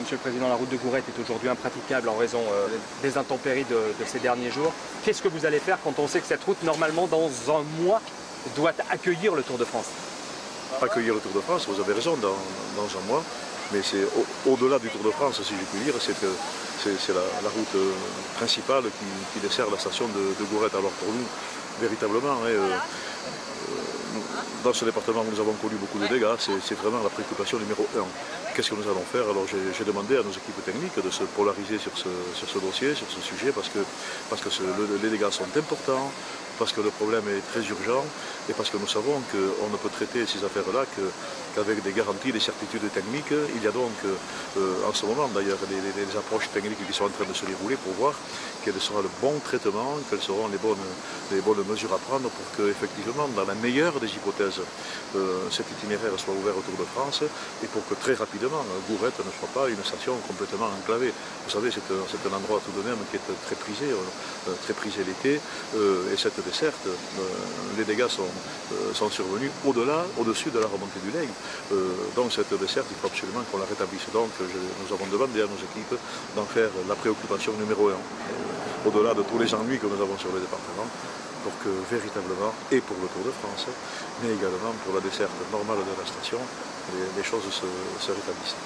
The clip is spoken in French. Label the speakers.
Speaker 1: Monsieur le Président, la route de Gourette est aujourd'hui impraticable en raison des intempéries de ces derniers jours. Qu'est-ce que vous allez faire quand on sait que cette route, normalement, dans un mois, doit accueillir le Tour de France?
Speaker 2: Accueillir le Tour de France, vous avez raison, dans un mois. Mais c'est au-delà du Tour de France, si je puis dire, c'est la route principale qui dessert la station de Gourette. Alors pour nous, véritablement, dans ce département où nous avons connu beaucoup de dégâts, c'est vraiment la préoccupation numéro 1. Qu'est-ce que nous allons faire? Alors j'ai demandé à nos équipes techniques de se polariser sur ce dossier, sur ce sujet, parce que les dégâts sont importants, parce que le problème est très urgent et parce que nous savons qu'on ne peut traiter ces affaires-là qu'avec des garanties, des certitudes techniques. Il y a donc en ce moment d'ailleurs des approches techniques qui sont en train de se dérouler pour voir quel sera le bon traitement, quelles seront les bonnes mesures à prendre pour que, effectivement, dans la meilleure des hypothèses, cet itinéraire soit ouvert au Tour de France et pour que très rapidement Gourette ne soit pas une station complètement enclavée. Vous savez, c'est un endroit tout de même qui est très prisé l'été et cette desserte, les dégâts sont survenus au-dessus de la remontée du Lègue. Donc cette desserte, il faut absolument qu'on la rétablisse. Donc nous avons demandé à nos équipes d'en faire la préoccupation numéro 1, au-delà de tous les ennuis que nous avons sur le département, pour que véritablement, et pour le Tour de France, mais également pour la desserte normale de la station, les choses se rétablissent.